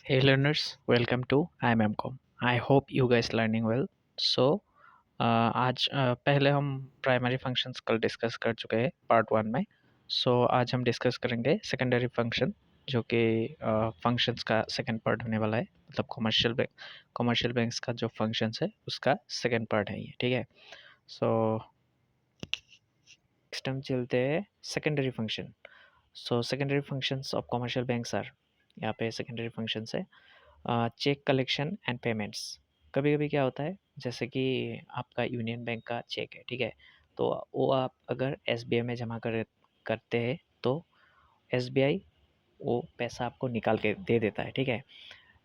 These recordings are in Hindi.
Hey learners, welcome to IMCom. I hope you guys learning well. So आज पहले हम प्राइमरी फंक्शंस कल डिस्कस कर चुके हैं पार्ट वन में। आज हम डिस्कस करेंगे सेकेंडरी फंक्शन जो कि फंक्शंस का सेकंड पार्ट होने वाला है। मतलब कमर्शियल बैंक्स का जो फंक्शंस है उसका सेकंड पार्ट है ये, ठीक है। सो नेक्स्ट हम चलते हैं secondary function. Secondary functions of commercial banks are, यहाँ पे सेकेंडरी फंक्शंस है चेक कलेक्शन एंड पेमेंट्स। कभी कभी क्या होता है, जैसे कि आपका यूनियन बैंक का चेक है, ठीक है। तो वो आप अगर एसबीआई में जमा करते हैं तो एसबीआई वो पैसा आपको निकाल के दे देता है, ठीक है।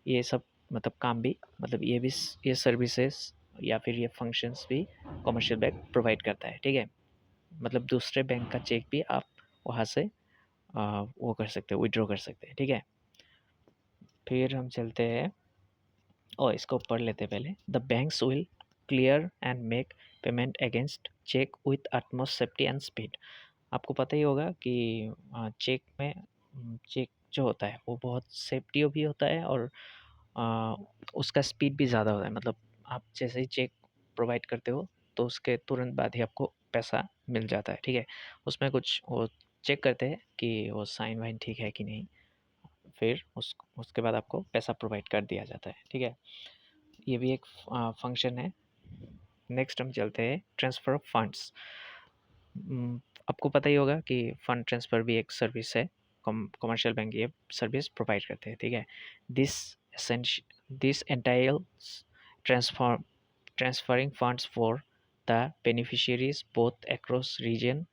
ये सब मतलब काम भी, मतलब ये सर्विसेज या फिर ये फंक्शंस भी कमर्शियल बैंक प्रोवाइड करता है, ठीक है। मतलब दूसरे बैंक का चेक भी आप वहाँ से वो कर सकते हैं, विड्रॉ कर सकते हैं, ठीक है। फिर हम चलते हैं और इसको पढ़ लेते पहले। The banks will clear and make payment against cheque with utmost safety and speed. आपको पता ही होगा कि चेक में चेक जो होता है वो बहुत सेफ्टी भी होता है और आ, उसका स्पीड भी ज़्यादा होता है। मतलब आप जैसे ही चेक प्रोवाइड करते हो तो उसके तुरंत बाद ही आपको पैसा मिल जाता है, ठीक है। उसमें कुछ वो चेक करते हैं कि वो साइन वाइन ठीक है कि नहीं, फिर उसके बाद आपको पैसा प्रोवाइड कर दिया जाता है, ठीक है। ये भी एक फंक्शन है। नेक्स्ट हम चलते हैं ट्रांसफ़र ऑफ फंड्स। आपको पता ही होगा कि फ़ंड ट्रांसफ़र भी एक सर्विस है। कमर्शियल बैंक ये सर्विस प्रोवाइड करते हैं, ठीक है। This this entails transform transferring funds for the beneficiaries both across region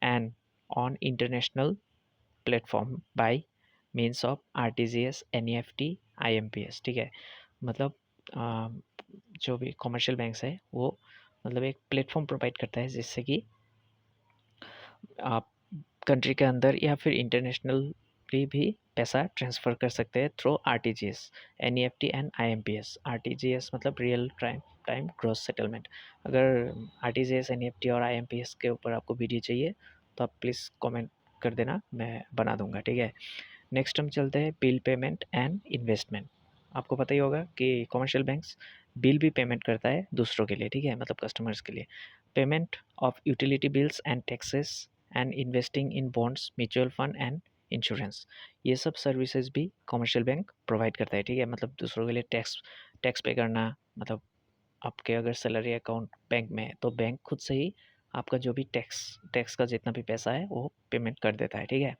and on international platform by means of RTGS, NEFT, IMPS, ठीक है। मतलब जो भी कमर्शियल बैंक्स है वो मतलब एक प्लेटफॉर्म प्रोवाइड करता है जिससे कि आप कंट्री के अंदर या फिर इंटरनेशनली भी पैसा ट्रांसफ़र कर सकते हैं through RTGS, NEFT and IMPS. RTGS मतलब रियल टाइम ग्रॉस सेटलमेंट। अगर आरटीजीएस, एनईएफटी और आईएमपीएस के ऊपर आपको वीडियो चाहिए तो आप प्लीज़ कमेंट कर देना, मैं बना दूंगा, ठीक है। नेक्स्ट हम चलते हैं बिल पेमेंट एंड इन्वेस्टमेंट। आपको पता ही होगा कि कमर्शियल बैंक्स बिल भी पेमेंट करता है दूसरों के लिए, ठीक है, मतलब कस्टमर्स के लिए। Payment of utility bills and taxes and investing in bonds, mutual fund and insurance, ये सब सर्विसेज भी कमर्शियल बैंक प्रोवाइड करता है, ठीक है। मतलब दूसरों के लिए टैक्स टैक्स पे करना, मतलब आपके अगर सैलरी अकाउंट बैंक में है तो बैंक खुद से ही आपका जो भी टैक्स टैक्स का जितना भी पैसा है वो पेमेंट कर देता है, ठीक है।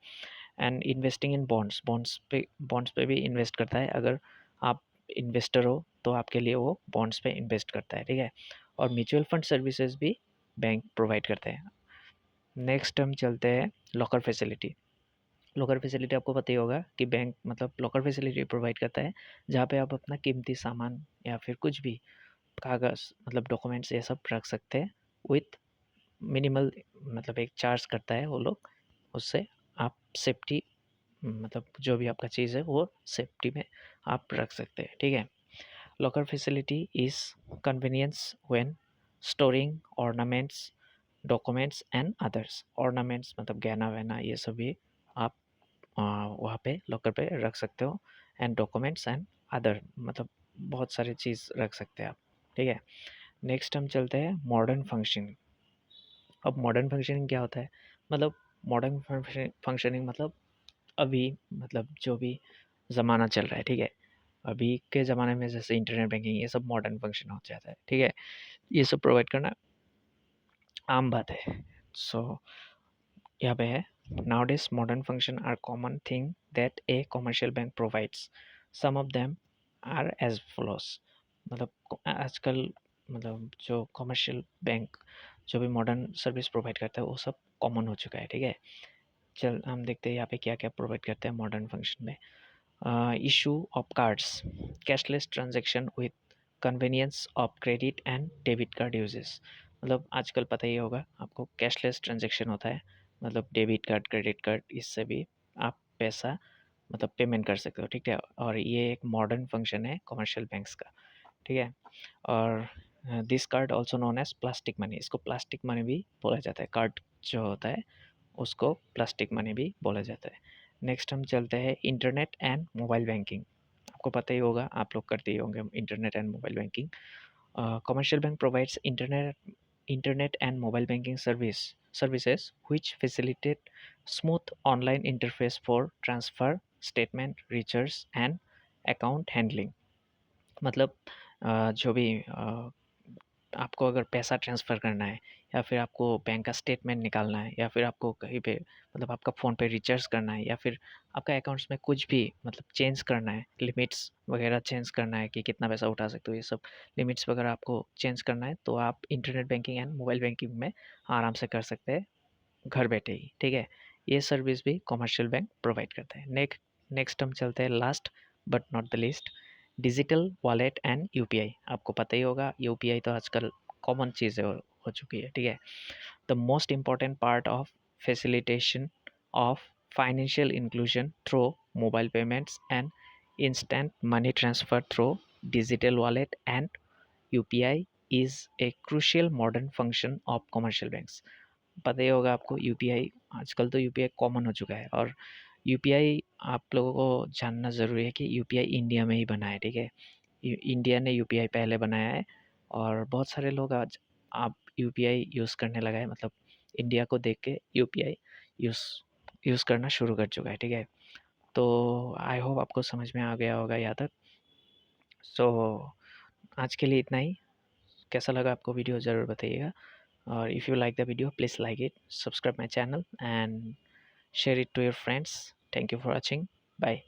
एंड इन्वेस्टिंग इन बॉन्ड्स पे भी इन्वेस्ट करता है। अगर आप इन्वेस्टर हो तो आपके लिए वो बॉन्ड्स पे इन्वेस्ट करता है, ठीक है। और म्यूचुअल फंड सर्विसेज भी बैंक प्रोवाइड करते हैं। नेक्स्ट हम चलते हैं लॉकर फैसिलिटी। लॉकर फैसिलिटी आपको पता ही होगा कि बैंक मतलब लॉकर फैसिलिटी प्रोवाइड करता है जहाँ पे आप अपना कीमती सामान या फिर कुछ भी कागज़ मतलब डॉक्यूमेंट्स ये सब रख सकते हैं विथ मिनिमल, मतलब एक चार्ज करता है वो लोग, उससे आप सेफ्टी मतलब जो भी आपका चीज़ है वो सेफ्टी में आप रख सकते हैं, ठीक है। Locker facility is convenience when storing ornaments, documents and others. Ornaments मतलब गहना वहना ये सब भी आप वहाँ पे लॉकर पे रख सकते हो। एंड डॉक्यूमेंट्स एंड अदर मतलब बहुत सारी चीज़ रख सकते हैं आप, ठीक है। नेक्स्ट हम चलते हैं मॉडर्न फंक्शनिंग। अब मॉडर्न फंक्शनिंग क्या होता है, मतलब मॉडर्न फंक्शनिंग मतलब अभी मतलब जो भी ज़माना चल रहा है, ठीक है। अभी के ज़माने में जैसे इंटरनेट बैंकिंग ये सब मॉडर्न फंक्शन हो जाता है, ठीक है। ये सब प्रोवाइड करना आम बात है। सो यहाँ पे है nowadays modern function are common thing that a commercial bank provides. Some of them are as follows। मतलब आजकल मतलब जो कमर्शियल बैंक जो भी मॉडर्न सर्विस प्रोवाइड करता है वो सब कॉमन हो चुका है, ठीक है। चल हम देखते हैं यहाँ पे क्या क्या प्रोवाइड करते हैं मॉडर्न फंक्शन में। Issue of cards, cashless transaction with convenience of credit and debit card uses. मतलब आजकल पता ही होगा आपको कैशलेस ट्रांजेक्शन होता है, मतलब डेबिट कार्ड क्रेडिट कार्ड इससे भी आप पैसा मतलब पेमेंट कर सकते हो, ठीक है। और ये एक मॉडर्न फंक्शन है कमर्शियल बैंक्स का, ठीक है। और this card also known as plastic money, इसको प्लास्टिक मनी भी बोला जाता है। कार्ड जो होता है उसको प्लास्टिक मनी भी बोला जाता है। नेक्स्ट हम चलते हैं इंटरनेट एंड मोबाइल बैंकिंग। आपको पता ही होगा, आप लोग करते ही होंगे internet and mobile banking. Commercial bank provides internet and mobile banking services which facilitate smooth online interface for transfer, statement, recharge and account handling। मतलब जो भी आपको अगर पैसा ट्रांसफ़र करना है या फिर आपको बैंक का स्टेटमेंट निकालना है या फिर आपको कहीं पे मतलब आपका फ़ोन पे रिचार्ज करना है या फिर आपका अकाउंट्स में कुछ भी मतलब चेंज करना है, लिमिट्स वगैरह चेंज करना है कि कितना पैसा उठा सकते हो, ये सब लिमिट्स वगैरह आपको चेंज करना है तो आप internet banking and mobile banking में आराम से कर सकते हैं घर बैठे ही, ठीक है। ये सर्विस भी कमर्शियल बैंक प्रोवाइड करता है। नेक्स्ट हम चलते हैं last but not the least, digital wallet and UPI. आपको पता ही होगा यूपीआई तो आजकल कॉमन चीज़ हो चुकी है, ठीक है। The most important part of facilitation of financial inclusion through mobile payments and instant money transfer through digital wallet and UPI is a crucial modern function of commercial banks. पता ही होगा आपको यूपीआई, आजकल तो यूपीआई कॉमन हो चुका है और यूपीआई आप लोगों को जानना ज़रूरी है कि यूपीआई इंडिया में ही बना है, ठीक है। इंडिया ने यूपीआई पहले बनाया है और बहुत सारे लोग आज आप यूपीआई यूज़ करने लगा है, मतलब इंडिया को देख के यूपीआई यूज़ यूज़ करना शुरू कर चुका है, ठीक है। तो आई होप आपको समझ में आ गया होगा यहाँ तक। सो आज के लिए इतना ही। कैसा लगा आपको वीडियो ज़रूर बताइएगा और if you like the video, please like it, subscribe my channel and share it to your friends. Thank you for watching. Bye.